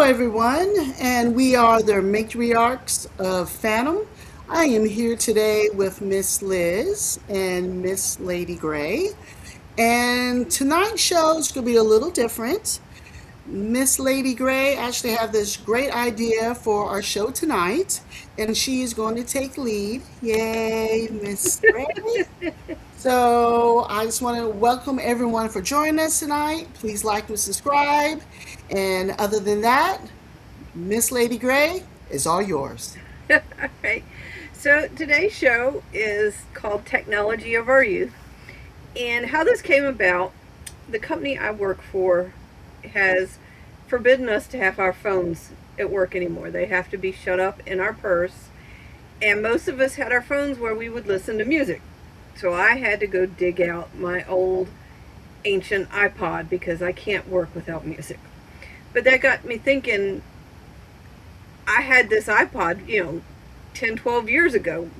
everyone, and we are the matriarchs of Phantom. I am here today with Miss Liz and Miss Lady Gray, and tonight's show is going to be a little different. Miss Lady Gray actually have this great idea for our show tonight, and she is going to take lead. Yay, Miss Gray! So I just want to welcome everyone for joining us tonight. Please like and subscribe. And other than that, Miss Lady Gray is all yours. Okay. So today's show is called Technology of Our Youth. And how this came about, the company I work for has forbidden us to have our phones at work anymore. They have to be shut up in our purse. And most of us had our phones where we would listen to music. So I had to go dig out my old ancient iPod because I can't work without music. But that got me thinking, I had this iPod, 10, 12 years ago.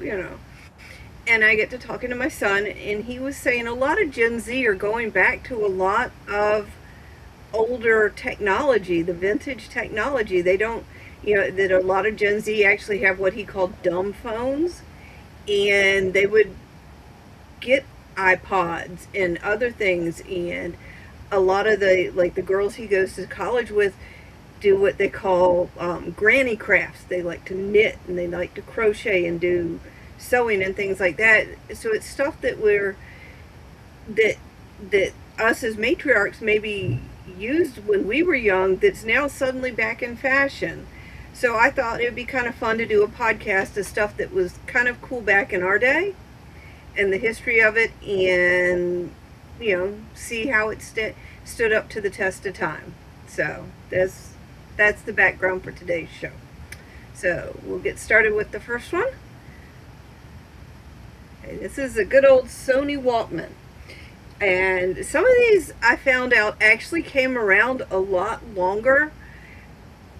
And I get to talking to my son, and he was saying a lot of Gen Z are going back to a lot of older technology, the vintage technology. They don't, that a lot of Gen Z actually have what he called dumb phones, and they would get iPods and other things, and a lot of the girls he goes to college with do what they call granny crafts. They like to knit and they like to crochet and do sewing and things like that. So it's stuff that that us as matriarchs maybe used when we were young that's now suddenly back in fashion. So I thought it would be kind of fun to do a podcast of stuff that was kind of cool back in our day and the history of it, and see how it stood up to the test of time. So that's the background for today's show. So we'll get started with the first one. Okay, this is a good old Sony Walkman. And some of these I found out actually came around a lot longer,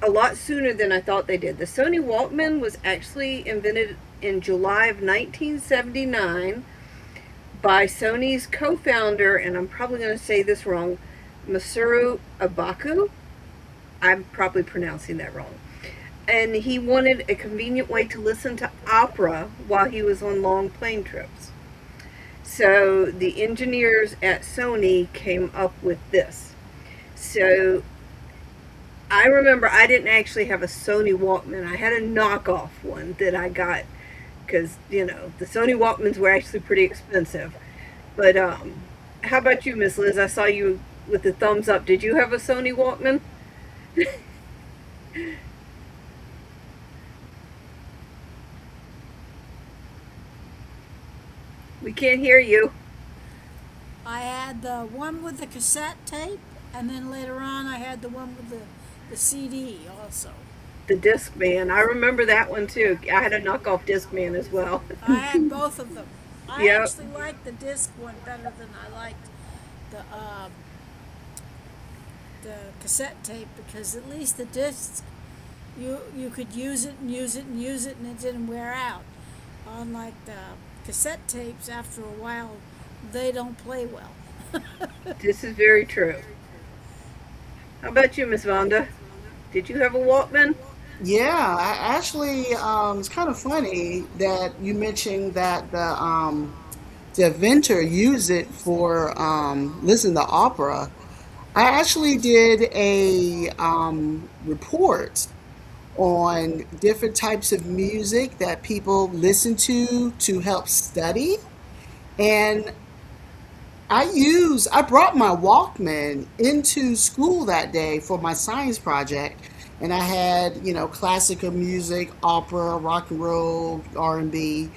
a lot sooner than I thought they did. The Sony Walkman was actually invented in July of 1979 by Sony's co-founder, and I'm probably going to say this wrong, Masaru Ibuku. I'm probably pronouncing that wrong. And he wanted a convenient way to listen to opera while he was on long plane trips. So the engineers at Sony came up with this. So I remember I didn't actually have a Sony Walkman. I had a knockoff one that I got because, the Sony Walkmans were actually pretty expensive. But how about you, Miss Liz? I saw you with the thumbs up. Did you have a Sony Walkman? We can't hear you. I had the one with the cassette tape, and then later on I had the one with the CD also. The Discman. I remember that one too. I had a knockoff Discman as well. I had both of them. I Yep. actually liked the disc one better than I liked the the cassette tape because at least the disc you could use it and use it and use it and it didn't wear out. Unlike the cassette tapes, after a while they don't play well. This is very true. How about you, Miss Vonda? Did you have a Walkman? Yeah, it's kind of funny that you mentioned that the inventor used it for listening to opera. I actually did a report on different types of music that people listen to help study. And I brought my Walkman into school that day for my science project. And I had, classical music, opera, rock and roll, R&B.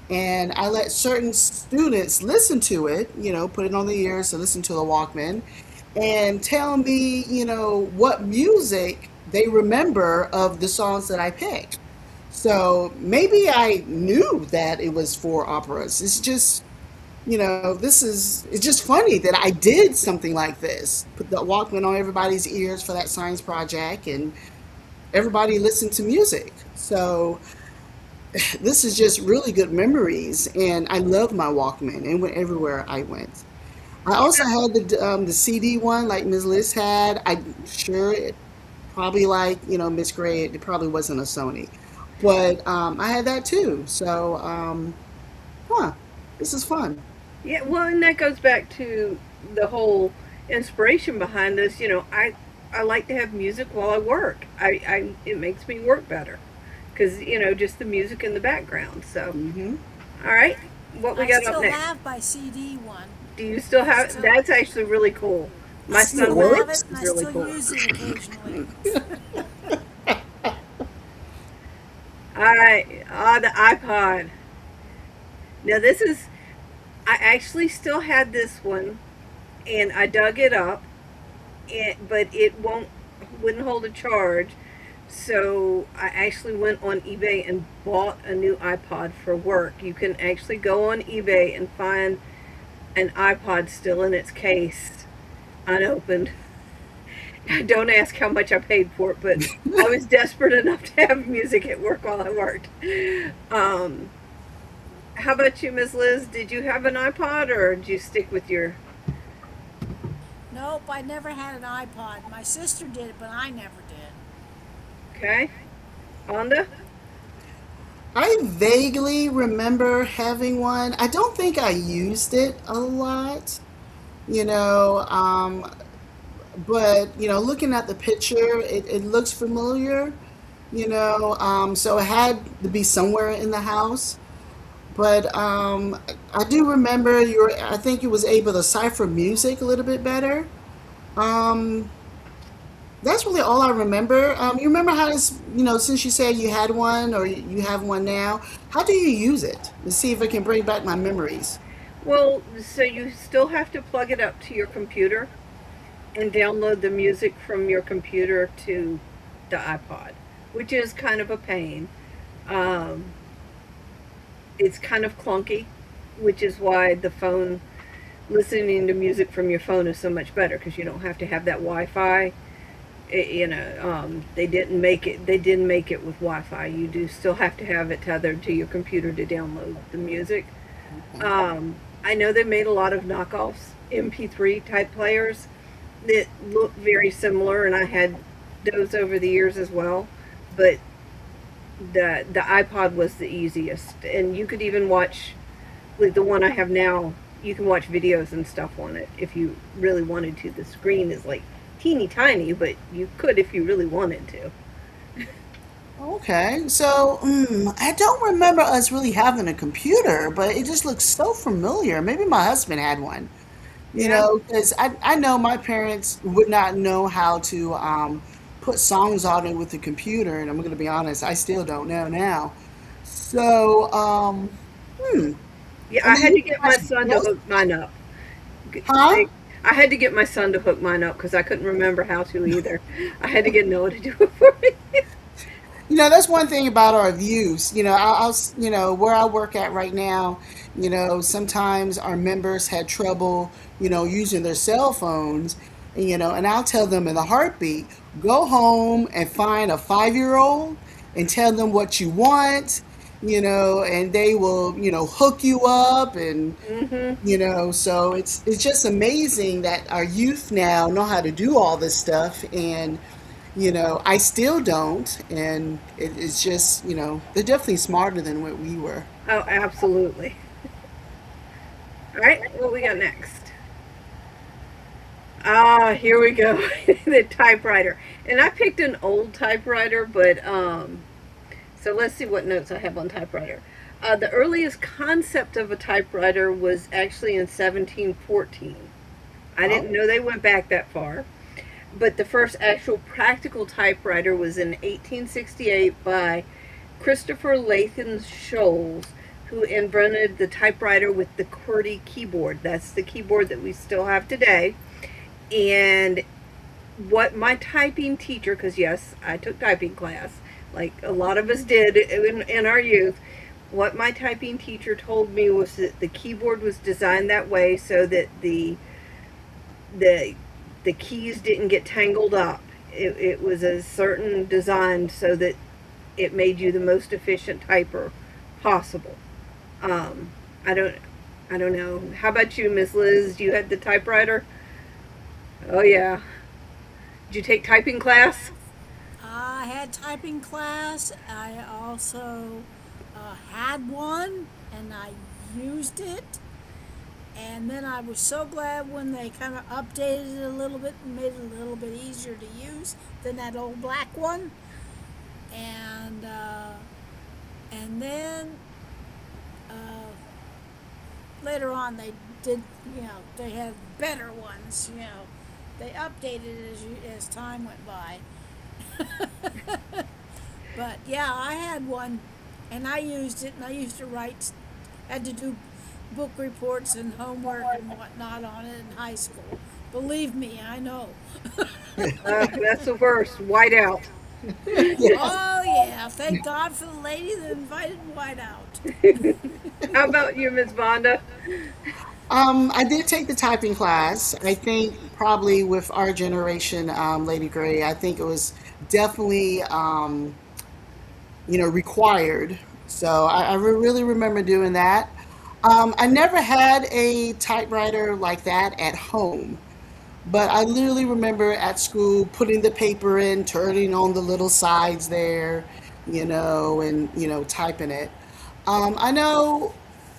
And I let certain students listen to it, put it on the ears to listen to the Walkman and tell me, what music they remember of the songs that I picked. So maybe I knew that it was for operas. It's just, it's just funny that I did something like this. Put the Walkman on everybody's ears for that science project, and everybody listened to music. So this is just really good memories, and I love my Walkman and went everywhere I went. I also had the CD one, like Ms. Liz had. I'm sure probably like Miss Gray. It probably wasn't a Sony, but I had that too. So huh, this is fun. Yeah, well, and that goes back to the whole inspiration behind this. I like to have music while I work. It makes me work better because just the music in the background. So, Hmm. all right, what we I got up still next? have my CD one. Do you still I have? still That's actually really cool. I My still son have Willis it and is I really still cool. use it occasionally. The iPod. Now this is. I actually still had this one, and I dug it up, but it wouldn't hold a charge. So I actually went on eBay and bought a new iPod for work. You can actually go on eBay and find an iPod still in its case, unopened. Don't ask how much I paid for it, but I was desperate enough to have music at work while I worked. Um, how about you, Miss Liz? Did you have an iPod or did you stick with your? Nope, I never had an iPod. My sister did it, but I never did. Okay, Onda? I vaguely remember having one. I don't think I used it a lot, you know, um, but looking at the picture, it looks familiar, so it had to be somewhere in the house. But I do remember I think you was able to cipher music a little bit better. Um, that's really all I remember. You remember how this, since you said you had one or you have one now, how do you use it? Let's see if it can bring back my memories. Well, so you still have to plug it up to your computer and download the music from your computer to the iPod, which is kind of a pain. Um, it's kind of clunky, which is why the phone listening to music from your phone is so much better because you don't have to have that Wi-Fi. They didn't make it. They didn't make it with Wi-Fi. You do still have to have it tethered to your computer to download the music. Okay. I know they made a lot of knockoffs MP3 type players that look very similar, and I had those over the years as well. But the iPod was the easiest, and you could even watch with the one I have now. You can watch videos and stuff on it if you really wanted to. The screen is like teeny tiny, but you could if you really wanted to. Okay, so I don't remember us really having a computer, but it just looks so familiar. Maybe my husband had one, Yeah. because I know my parents would not know how to put songs on it with the computer, and I'm going to be honest, I still don't know now. So, hmm. Yeah, And I then had you to get my guys, son to yes, hook mine up. huh? They, I had to get my son to hook mine up because I couldn't remember how to either. I had to get Noah to do it for me. That's one thing about our views. Where I work at right now, sometimes our members had trouble, using their cell phones, and I'll tell them in a heartbeat, go home and find a 5-year-old and tell them what you want, and they will, hook you up and, Hmm. so it's just amazing that our youth now know how to do all this stuff, and I still don't, and it's just, they're definitely smarter than what we were. Oh, absolutely. All right, what we got next? Ah, here we go. The typewriter. And I picked an old typewriter, but so let's see what notes I have on typewriter. The earliest concept of a typewriter was actually in 1714. I Oh, didn't know they went back that far. But the first actual practical typewriter was in 1868 by Christopher Latham Scholes, who invented the typewriter with the QWERTY keyboard. That's the keyboard that we still have today. And what my typing teacher, because yes, I took typing class, like a lot of us did in our youth, what my typing teacher told me was that the keyboard was designed that way so that the the keys didn't get tangled up. It was a certain design so that it made you the most efficient typer possible. Um, I don't I don't know. How about you, Miss Liz? You had the typewriter? Oh yeah. Did you take typing class? I had typing class. I also had one, and I used it. And then I was so glad when they kind of updated it a little bit and made it a little bit easier to use than that old black one. And then uh, later on they did, they had better ones. They updated it as time went by. But yeah, I had one, and I used it, and I used to write, had to do book reports and homework and whatnot on it in high school. Believe me, I know. That's the worst. Whiteout. Yeah. Oh yeah, thank God for the lady that invited White out. How about you, Miss Vonda? I did take the typing class. I think probably with our generation, Lady Gray, I think it was definitely, required. So I really remember doing that. I never had a typewriter like that at home, but I literally remember at school putting the paper in, turning on the little sides there, and, typing it. I know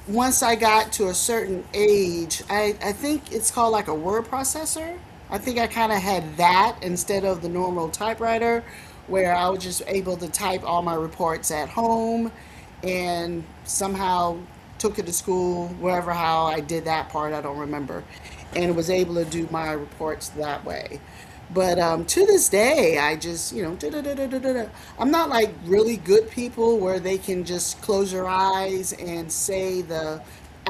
once I got to a certain age, I think it's called like a word processor. I think I kind of had that instead of the normal typewriter, where I was just able to type all my reports at home and somehow took it to school, wherever how I did that part, I don't remember, and was able to do my reports that way. But to this day, I just, da-da-da-da-da-da. I'm not like really good people where they can just close their eyes and say the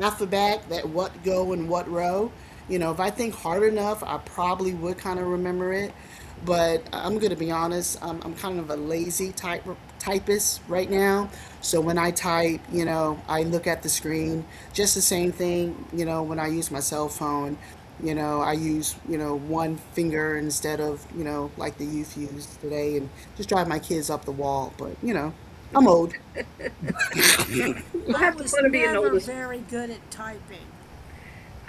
alphabet, that what go in what row. If I think hard enough, I probably would kind of remember it. But I'm going to be honest, I'm kind of a lazy typist right now. So when I type, I look at the screen. Just the same thing, when I use my cell phone. I use, one finger instead of, like the youth use today, and just drive my kids up the wall. But, I'm old. We'll I have the was fun of being never oldest. very good at typing.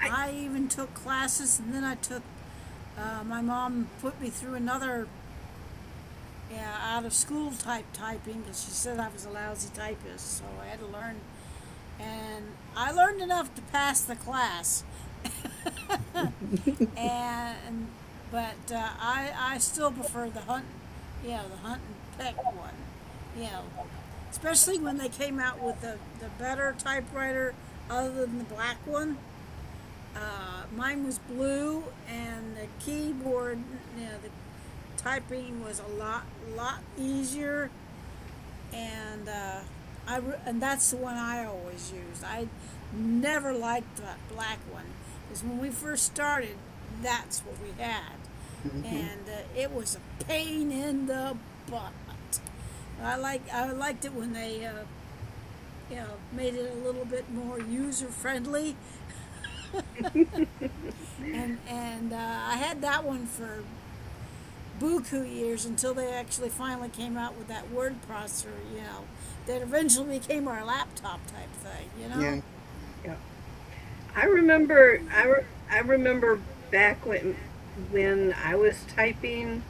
I, I even took classes, and then I took. My mom put me through another, yeah, out of school type typing because she said I was a lousy typist, so I had to learn. And I learned enough to pass the class. and I still prefer the hunt, the hunt and peck one, you know, especially when they came out with the better typewriter other than the black one. Mine was blue, and the keyboard, the typing was a lot easier, and and that's the one I always used. I never liked that black one because when we first started, that's what we had, Hmm. and it was a pain in the butt. I liked it when they made it a little bit more user friendly, and I had that one for buku years until they actually finally came out with that word processor, that eventually became our laptop type thing. Yeah. yeah. I remember back when I was typing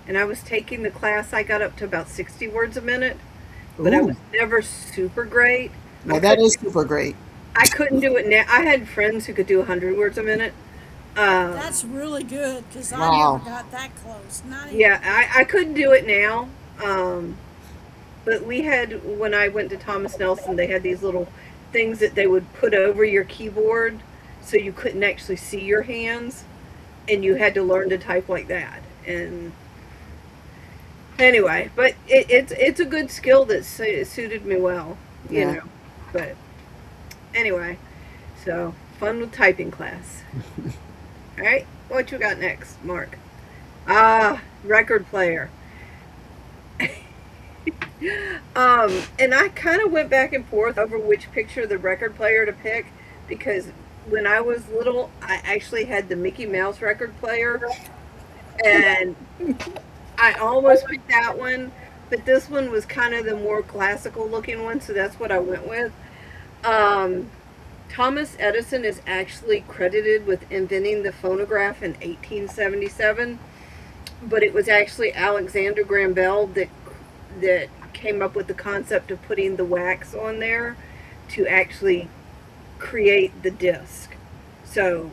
and I was taking the class. I got up to about 60 words a minute, but I Ooh. was never super great. I Well, that couldn't is super great. I couldn't do it now. I had friends who could do 100 words a minute. That's Um, really good because I never Wow. got that close. Not even yeah, I close. couldn't do it now. But we had, when I went to Thomas Nelson, they had these little things that they would put over your keyboard so you couldn't actually see your hands, and you had to learn to type like that. And anyway, but it's a good skill that suited me well, you Yeah. know. But anyway, so fun with typing class. All right, what you got next, Mark? Record player. And I kind of went back and forth over which picture of the record player to pick because when I was little, I actually had the Mickey Mouse record player, and I almost picked that one, but this one was kind of the more classical looking one, so that's what I went with. Um, Thomas Edison is actually credited with inventing the phonograph in 1877, but it was actually Alexander Graham Bell that came up with the concept of putting the wax on there to actually create the disc. So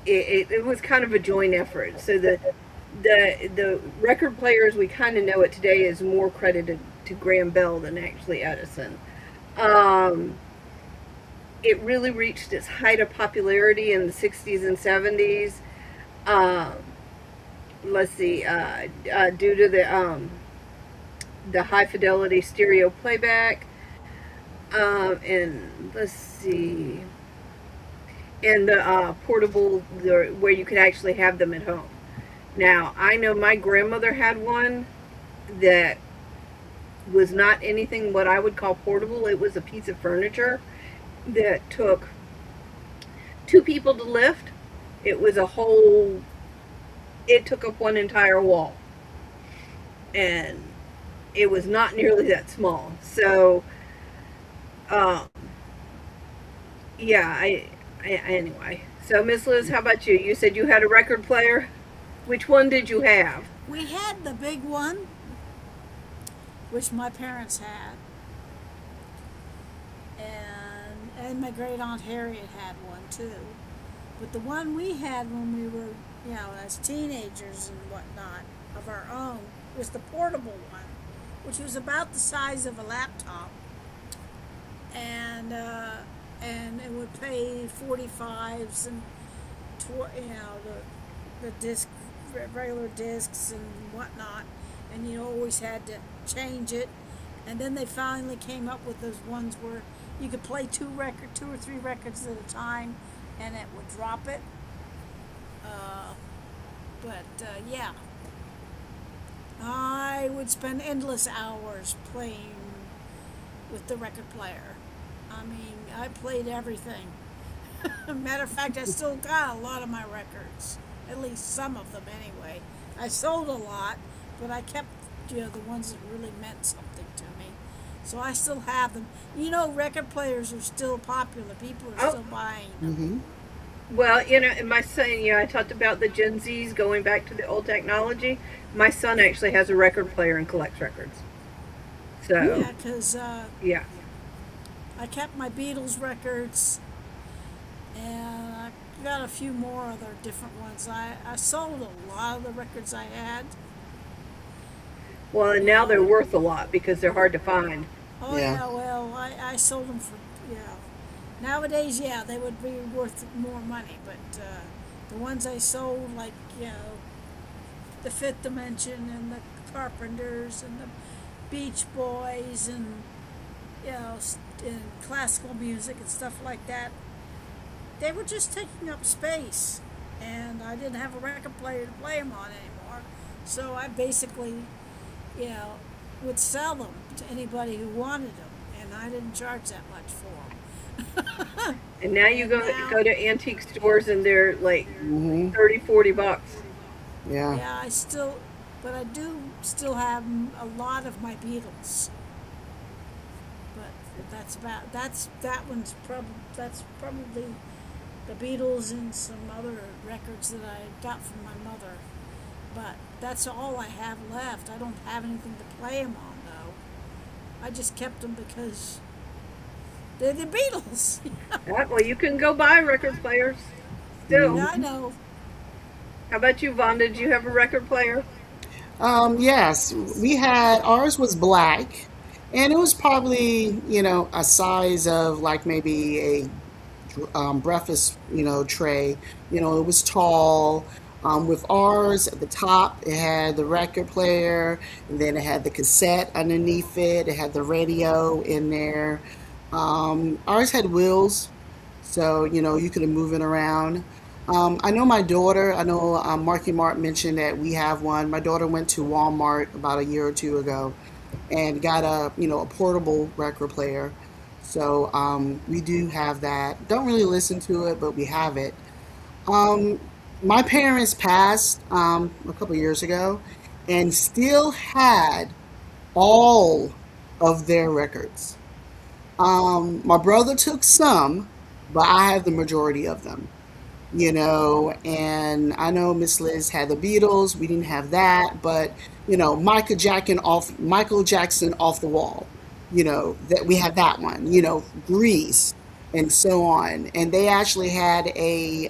it was kind of a joint effort. So the record players we kind of know it today is more credited to Graham Bell than actually Edison. Um, it really reached its height of popularity in the 60s and 70s. Um, let's see, due to the high fidelity stereo playback, and let's see, and the portable, where you could actually have them at home. Now, I know my grandmother had one that was not anything what I would call portable. It was a piece of furniture that took two people to lift. It was a whole, it took up one entire wall. And it was not nearly that small. So, um, yeah, anyway. So, Miss Liz, how about you? You said you had a record player. Which one did you have? We had the big one, which my parents had, and my great aunt Harriet had one too. But the one we had when we were, as teenagers and whatnot, of our own, was the portable one, which was about the size of a laptop, and it would play 45s and the disc, regular discs and whatnot, and you always had to change it. And then they finally came up with those ones where you could play two or three records at a time, and it would drop it. Uh, yeah, I would spend endless hours playing with the record player. I mean, I played everything. Matter of fact, I still got a lot of my records, at least some of them anyway. I sold a lot, but I kept the ones that really meant something to me. So I still have them. Record players are still popular. People are Oh, still buying them. Hmm. well, my son, I talked about the Gen Zs going back to the old technology. My son actually has a record player and collects records. So, Yeah, because yeah. I kept my Beatles records, and I got a few more other different ones. I sold a lot of the records I had. Well, and now they're worth a lot because they're hard to find. Oh Yeah. yeah, well, I sold them for, yeah. Nowadays, yeah, they would be worth more money, but the ones I sold, like the Fifth Dimension and the Carpenters and the Beach Boys and and classical music and stuff like that, they were just taking up space, and I didn't have a record player to play them on anymore. So I basically, you know, would sell them to anybody who wanted them, and I didn't charge that much for them. And now you And go now, to antique stores and they're like Hmm. 30, 40 bucks. Yeah. yeah, but I do still have a lot of my Beatles. But that's probably the Beatles and some other records that I got from my mother. But that's all I have left. I don't have anything to play them on though. I just kept them because they're the Beatles. Yeah, well, you can go buy record players still. Yeah, I know. How about you, Vaughn? Did you have a record player? Yes, we had ours was black, and it was probably a size of like maybe a breakfast tray. It was tall. With ours at the top, it had the record player, and then it had the cassette underneath it. It had the radio in there. Ours had wheels, so you could move it around. I know my daughter. I know Marky Mark mentioned that we have one. My daughter went to Walmart about a year or two ago and got a portable record player. So we do have that. Don't really listen to it, but we have it. Um, my parents passed a couple years ago and still had all of their records. My brother took some, but I have the majority of them. And I know Miss Liz had the Beatles. We didn't have that, but Michael Jackson off the wall. That we had that one. Grease and so on. And they actually had a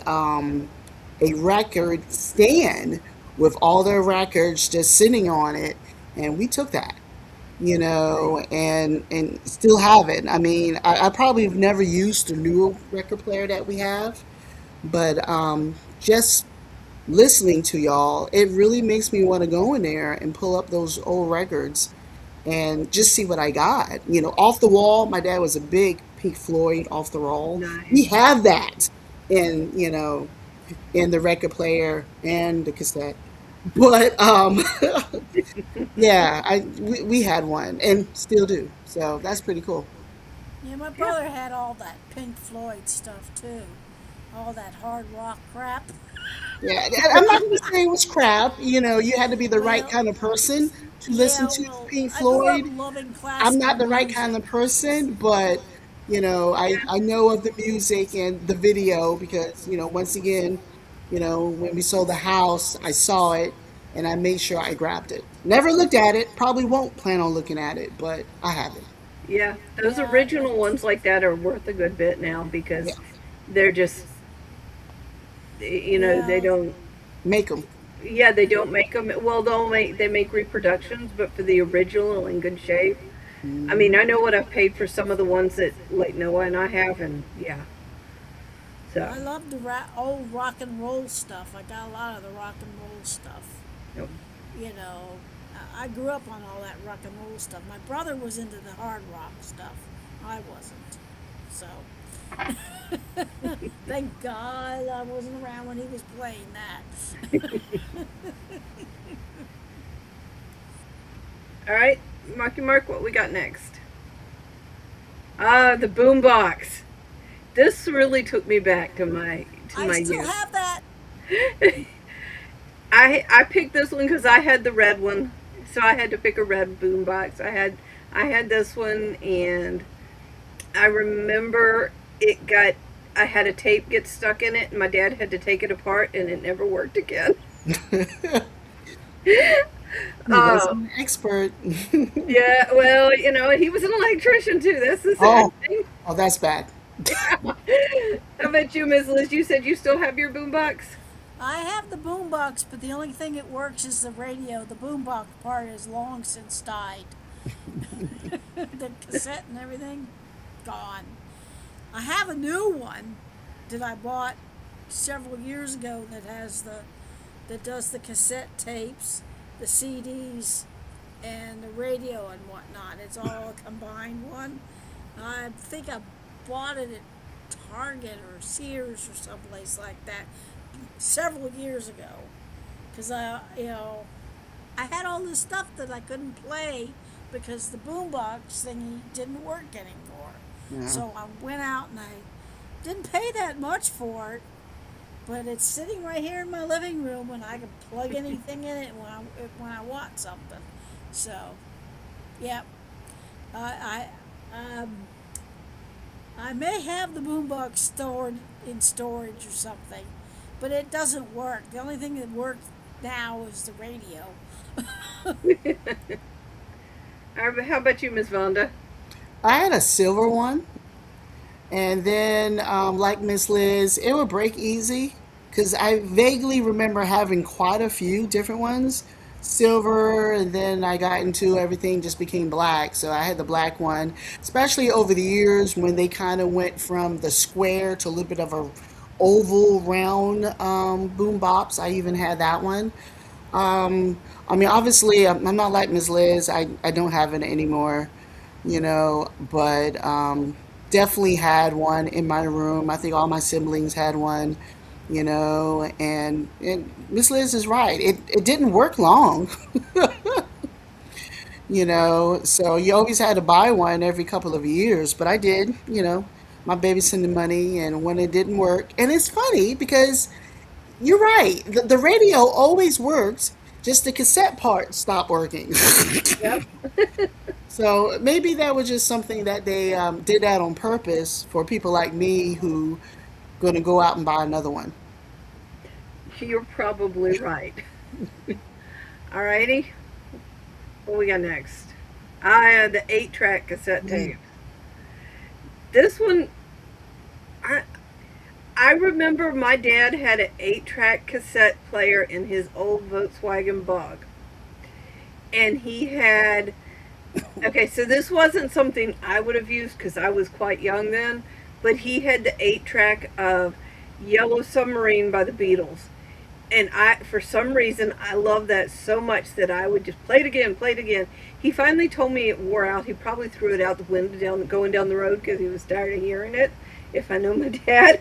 record stand with all their records just sitting on it, and we took that. And still have it. I mean, I probably have never used the newer record player that we have, but just listening to y'all, it really makes me want to go in there and pull up those old records and just see what I got. Off the wall. My dad was a big Pink Floyd off the wall. We Nice. have that in the record player and the cassette. But yeah, we had one and still do. So that's pretty cool. Yeah, my Yeah. brother had all that Pink Floyd stuff too, all that hard rock crap. Yeah, and I'm not going to say it was crap. You had to be the right Well, kind of person to listen yeah, to well, Pink I grew up Floyd. loving I'm classical not the right kind music. of person, but I know of the music and the video because once again, when we sold the house, I saw it and I made sure I grabbed it. Never looked at it. Probably won't plan on looking at it, but I have it. Yeah, those Yeah, original ones like that are worth a good bit now Yeah, because they're just, they yeah, don't. make them. Yeah, they don't make them. Well, they make reproductions, but for the original in good shape. I mean, I know what I've paid for some of the ones that like Noah and I have, and yeah. So, I love the old rock and roll stuff. I got a lot of the rock and roll stuff. yep. You know, I grew up on all that rock and roll stuff. My brother was into the hard rock stuff. I wasn't. So, thank God I wasn't around when he was playing that. All right, Marky Mark, what we got next? Ah, the boombox. This really took me back to my I still youth. have that. I picked this one because I had the red one, so I had to pick a red boombox. I had this one, and I remember it got. I had a tape get stuck in it, and my dad had to take it apart, and it never worked again. He Uh, wasn't an expert. yeah, well, he was an electrician too. That's the sad Oh, thing. oh, that's bad. How about you, Miss Liz? You said you still have your boombox. I have the boombox, but the only thing that works is the radio. The boombox part has long since died. The cassette and everything, gone. I have a new one that I bought several years ago that does the cassette tapes, the CDs, and the radio and whatnot. It's all a combined one. I think I bought it at Target or Sears or someplace like that several years ago because I had all this stuff that I couldn't play because the boombox thingy didn't work anymore. Yeah. So I went out and I didn't pay that much for it, but it's sitting right here in my living room and I can plug anything in it when I want something. So, yeah, um, I may have the boombox stored in storage or something, but it doesn't work. The only thing that works now is the radio. How about you, Miss Vonda? I had a silver one, and then like Miss Liz, it would break easy because I vaguely remember having quite a few different ones. Silver, and then I got into everything just became black. So I had the black one, especially over the years when they kind of went from the square to a little bit of a oval round boom bops. I even had that one. I mean, obviously, I'm not like Ms. Liz. I don't have it anymore, but definitely had one in my room. I think all my siblings had one, and Miss Liz is right. It didn't work long, so you always had to buy one every couple of years, but I did, my babysitting money, and when it didn't work, and it's funny because you're right. The radio always works, just the cassette part stopped working. Yep. So maybe that was just something that they did that on purpose for people like me who going to go out and buy another one. You're probably right. Alrighty, what we got next? I had the 8-track cassette tape. This one, I I remember my dad had an 8-track cassette player in his old Volkswagen Bug, and he had. Okay, so this wasn't something I would have used because I was quite young then, but he had the 8-track of Yellow Submarine by the Beatles. And for some reason, I love that so much that I would just play it again, play it again. He finally told me it wore out. He probably threw it out the window going down the road because he was tired of hearing it, if I know my dad.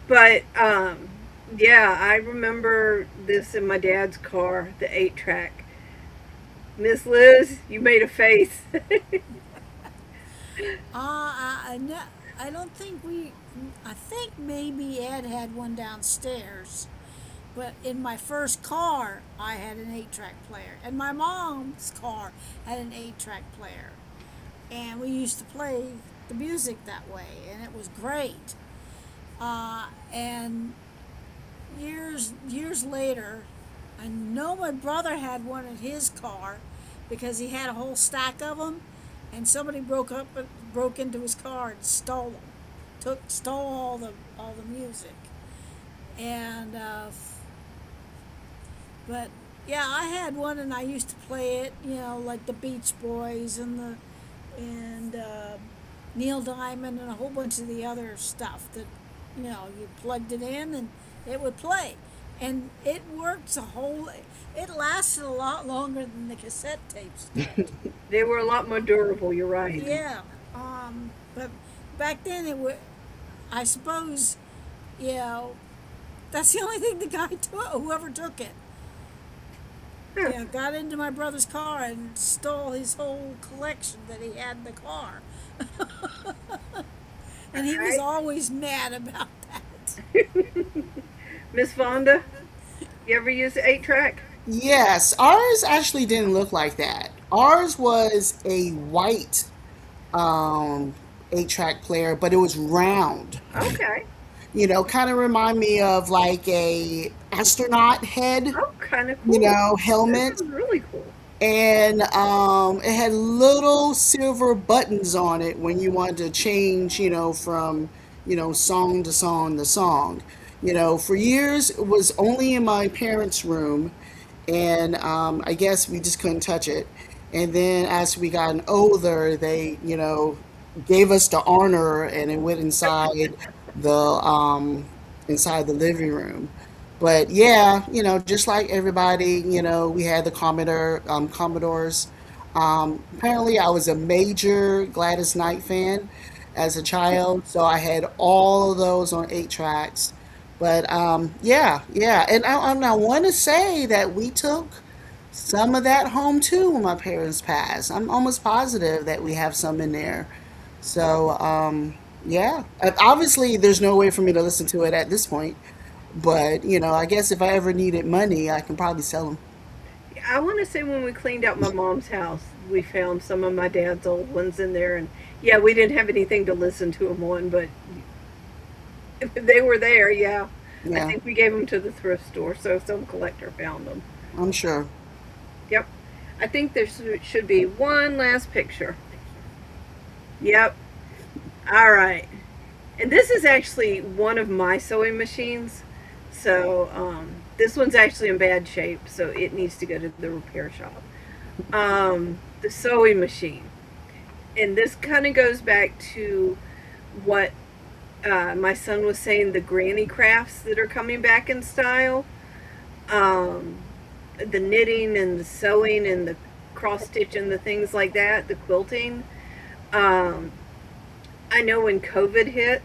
But, yeah, I remember this in my dad's car, the 8-track. Miss Liz, you made a face. No, I don't think we. I think maybe Ed had one downstairs, but in my first car, I had an 8-track player, and my mom's car had an 8-track player, and we used to play the music that way, and it was great. And years later, I know my brother had one in his car because he had a whole stack of them, and somebody broke into his car and stole them, stole all the music, and but yeah, I had one and I used to play it, like the Beach Boys and Neil Diamond and a whole bunch of the other stuff that you plugged it in and it would play, and it worked It lasted a lot longer than the cassette tapes did. They were a lot more durable, you're right. Yeah, but back then it was. I suppose, you know, that's the only thing the guy took. Whoever took it, got into my brother's car and stole his whole collection that he had in the car, and he was Alright. always mad about that. Miss Vonda, you ever use the 8-track? Yes, ours actually didn't look like that. Ours was a white um, 8-track player, but it was round. Okay. Kind of remind me of like a astronaut head, Oh, kind of cool. That helmet, sounds really cool. and it had little silver buttons on it when you wanted to change, from song to song to song. For years it was only in my parents' room, and I guess we just couldn't touch it. And then as we got older, they gave us the honor, and it went the inside the living room. But yeah, just like everybody, we had the Commodores. Apparently, I was a major Gladys Knight fan as a child, so I had all of those on 8 tracks. But yeah, yeah, and I want to say that we took some of that home too when my parents passed. I'm almost positive that we have some in there. So yeah, obviously there's no way for me to listen to it at this point. But I guess if I ever needed money, I can probably sell them. I want to say when we cleaned out my mom's house, we found some of my dad's old ones in there, and yeah, we didn't have anything to listen to them on, but they were there. Yeah, I Yeah, think we gave them to the thrift store, so some collector found them. I'm sure. Yep. I think there should be one last picture. Yep. All right. And this is actually one of my sewing machines. So this one's actually in bad shape, so it needs to go to the repair shop. The sewing machine. And this kind of goes back to what my son was saying, the granny crafts that are coming back in style. Um, the knitting and the sewing and the cross stitch and the things like that, the quilting. Um, I know when COVID hit,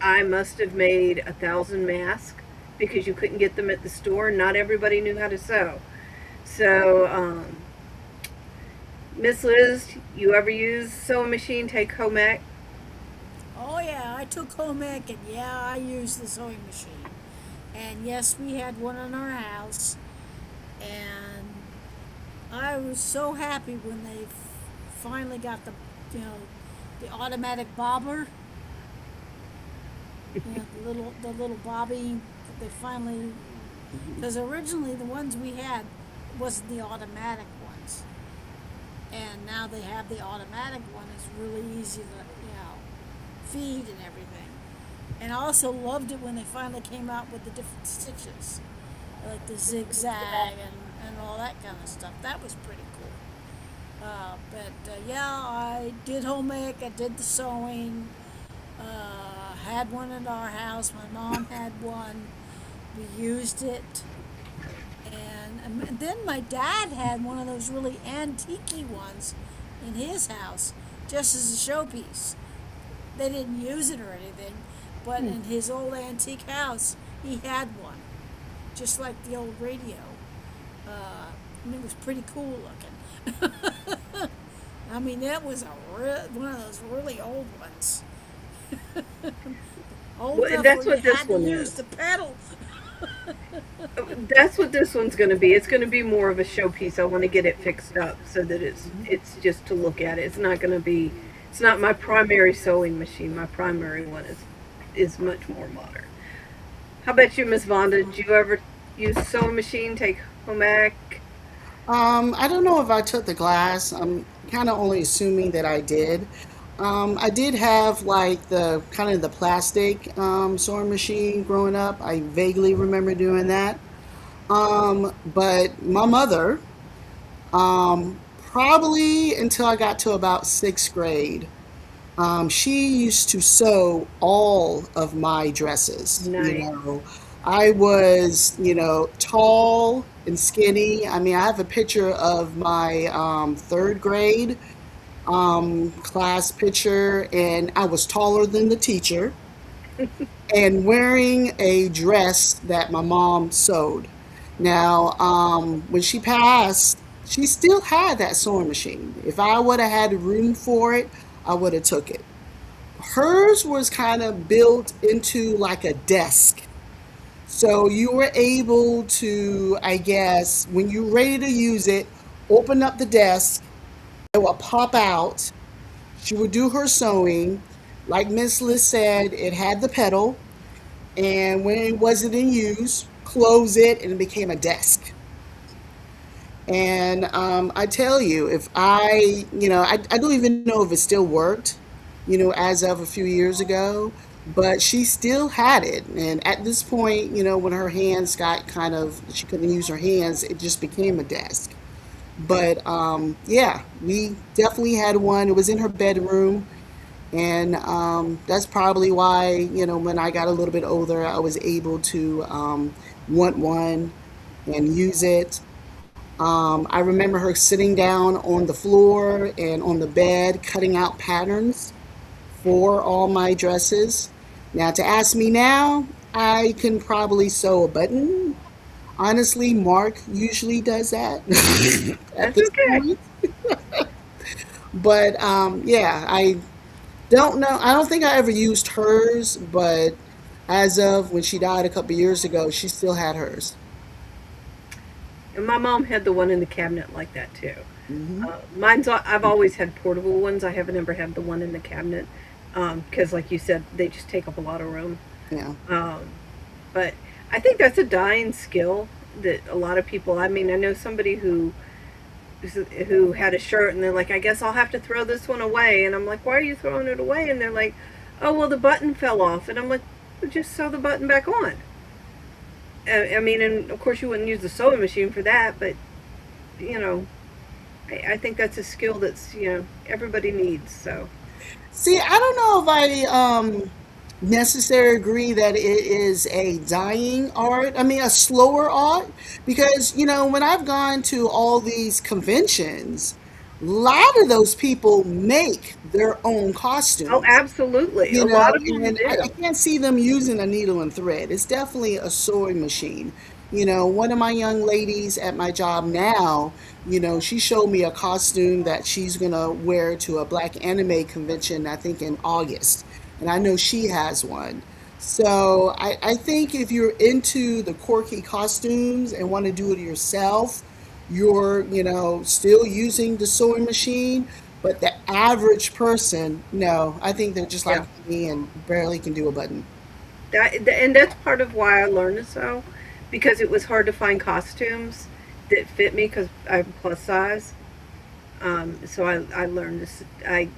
I must have made 1,000 masks because you couldn't get them at the store. Not everybody knew how to sew. So, Miss Liz, you ever use sewing machine? Take home ec? Oh yeah, I took home ec, and yeah, I used the sewing machine, and yes, we had one in our house, and I was so happy when they finally got you know, the automatic bobber, the little bobby. They finally Because originally the ones we had wasn't the automatic ones, and now they have the automatic one. It's really easy to feed and everything. And I also loved it when they finally came out with the different stitches, like the zigzag and all that kind of stuff. That was pretty cool. But yeah, I did home ec. I did the sewing. Had one at our house. My mom had one. We used it. And then my dad had one of those really antique ones in his house, just as a showpiece. They didn't use it or anything, but Hmm. in his old antique house, he had one, just like the old radio. And it was pretty cool looking. I mean, that was one of those really old ones. Old Well, enough that's where you what this had to one use is. the pedal. That's what this one's going to be. It's going to be more of a showpiece. I want to get it fixed up so that it's just to look at it. It's not going to be. It's not my primary sewing machine. My primary one is much more modern. How about you, Miss Vonda? Did you ever use a sewing machine? Take home ec? I don't know if I took the class. I'm kind of only assuming that I did. I did have like the kind of the plastic sewing machine growing up. I vaguely remember doing that. But my mother, probably until I got to about sixth grade, she used to sew all of my dresses. Nice. I was, tall and skinny. I mean, I have a picture of my third grade class picture, and I was taller than the teacher and wearing a dress that my mom sewed. Now, when she passed, she still had that sewing machine. If I would have had room for it, I would have took it. Hers was kind of built into like a desk. So you were able to, I guess, when you're ready to use it, open up the desk, it will pop out. She would do her sewing. Like Miss Liz said, it had the pedal, and when it wasn't in use, close it, and it became a desk. And I tell you, if I don't even know if it still worked, as of a few years ago, but she still had it. And at this point, when her hands got kind of, she couldn't use her hands, it just became a desk. But yeah, we definitely had one. It was in her bedroom. And that's probably why, when I got a little bit older, I was able to want one and use it. I remember her sitting down on the floor and on the bed, cutting out patterns for all my dresses. Now, to ask me now, I can probably sew a button. Honestly, Mark usually does that at That's this okay. point. But yeah, I don't know. I don't think I ever used hers, but as of when she died a couple years ago, she still had hers. And my mom had the one in the cabinet like that too. Hmm. I've always had portable ones. I haven't ever had the one in the cabinet because, like you said, they just take up a lot of room. Yeah. Um, but I think that's a dying skill that a lot of people. I mean, I know somebody who had a shirt and they're like, I guess I'll have to throw this one away. And I'm like, why are you throwing it away? And they're like, oh well, the button fell off. And I'm like, well, just sew the button back on. I mean, and of course you wouldn't use the sewing machine for that, but you know, I think that's a skill that's everybody needs. So See, I don't know if I necessarily agree that it is a dying art. I mean, a slower art, because when I've gone to all these conventions, a lot of those people make their own oh, costumes. absolutely, a lot of them And I do. can't see them using a needle and thread. It's definitely a sewing machine. One of my young ladies at my job now, she showed me a costume that she's gonna wear to a black anime convention, I think in August. And I know she has one. So I think if you're into the quirky costumes and want to do it yourself, you're, still using the sewing machine. But the average person, no, I think they're just like Yeah, me and barely can do a button. and that's part of why I learned to sew because it was hard to find costumes that fit me because I'm plus size. So I learned this. I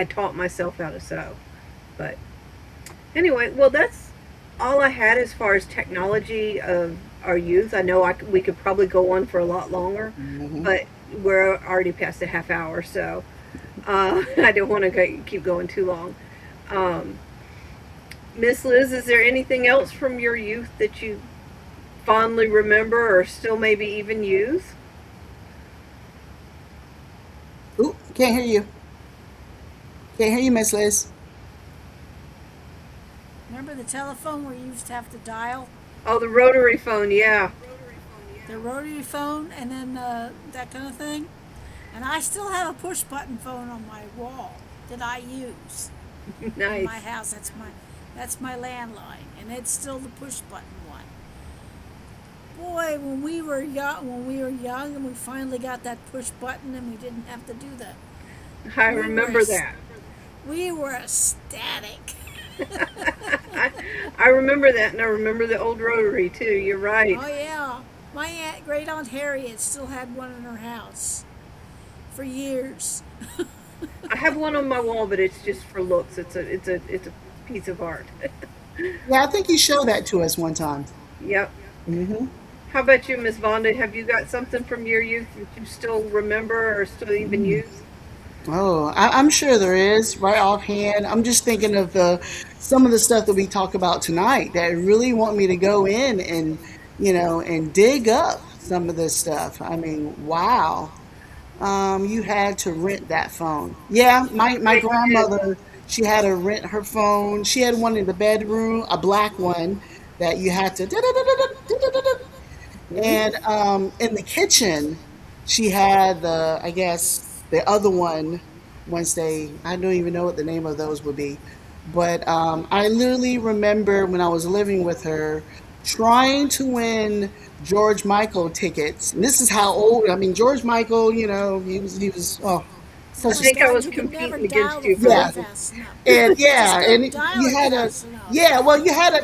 taught myself how to sew. But anyway, well, that's all I had as far as technology of our youth. I know we could probably go on for a lot longer, Hmm. but we're already past a half hour, so I don't want to keep going too long. Um, Miss Liz, is there anything else from your youth that you fondly remember or still maybe even use? Ooh, can't hear you. Can't hear you, Miss Liz. Remember the telephone where you used to have to dial Oh, the rotary phone, yeah. the rotary phone and then that kind of thing? And I still have a push button phone on my wall that I use in Nice. my house. That's my landline, and it's still the push button one. Boy, when we were young, and we finally got that push button, and we didn't have to do that. I We were remember that. we were ecstatic. I, I remember that, and I remember the old rotary too. You're right. Oh yeah, my great aunt Harriet still had one in her house for years. I have one on my wall, but it's just for looks. It's a piece of art. Yeah, I think you showed that to us one time. Yep. Hmm. How about you, Miss Vonda? Have you got something from your youth that you still remember or still even use? Oh, I'm sure there is right offhand. I'm just thinking of the some of the stuff that we talk about tonight that really want me to go in and and dig up some of this stuff. I mean, wow. You had to rent that phone. Yeah, my Yes, you did. grandmother, she had to rent her phone. She had one in the bedroom, a black one that you had to Mhm. and in the kitchen, she had I guess, the other one. Once I don't even know what the name of those would be. But I literally remember when I was living with her trying to win George Michael tickets. And this is how old, I mean, George Michael, he was, oh, I such a think I star. Sometimes was you could never competing dial against the you for phone Yeah. that one. fast enough. And You just yeah, couldn't and dial you it had a, fast enough. yeah, well, you had a,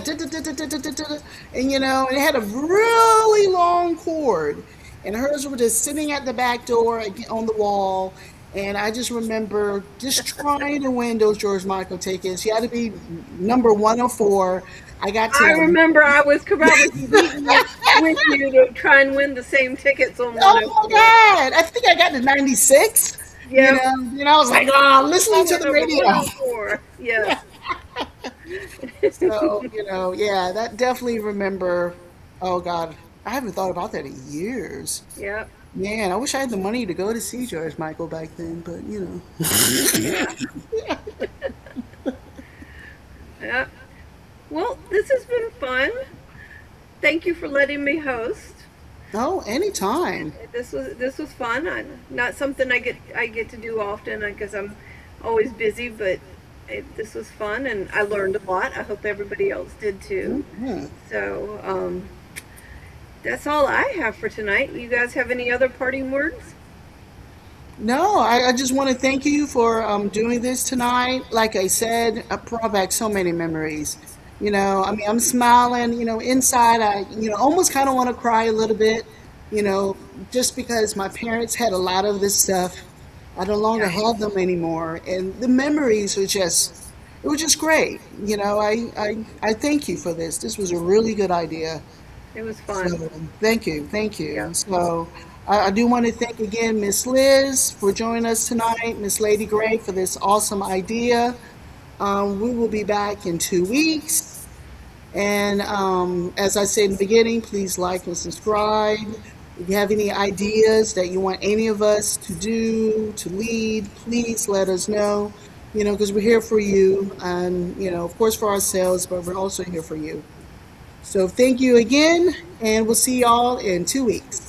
and and it had a really long cord, and hers were just sitting at the back door on the wall. And I just remember just trying to win those George Michael tickets. You had to be number 104. I got I to, remember I was competing with you to try and win the same tickets on oh my 104. God, I think I got to 96. Yep. I was like, oh, I listening to were the number radio. 104. Yes. So, yeah, that definitely remember. Oh God, I haven't thought about that in years. Yep. Man, I wish I had the money to go to see George Michael back then, but Yeah. Yep. Well, this has been fun. Thank you for letting me host. Oh, anytime. This was fun. Not something I get to do often because I'm always busy, but this was fun and I learned a lot. I hope everybody else did too. Mhm. So that's all I have for tonight. You guys have any other parting words? No, I just want to thank you for doing this tonight. Like I said, I brought back so many memories. I mean, I'm smiling. Inside, I almost kind of want to cry a little bit. You know, just because my parents had a lot of this stuff, I no longer Yeah, have them anymore, and the memories were just great. I thank you for this. This was a really good idea. it was fun. So thank you, thank Yeah. you. So I do want to thank again Miss Liz for joining us tonight, Miss Lady Gray for this awesome idea. We will be back in 2 weeks. And as I said in the beginning, please like and subscribe. If you have any ideas that you want any of us to do, to lead, please let us know. Because we're here for you, and of course for ourselves, but we're also here for you. So thank you again, and we'll see y'all in 2 weeks.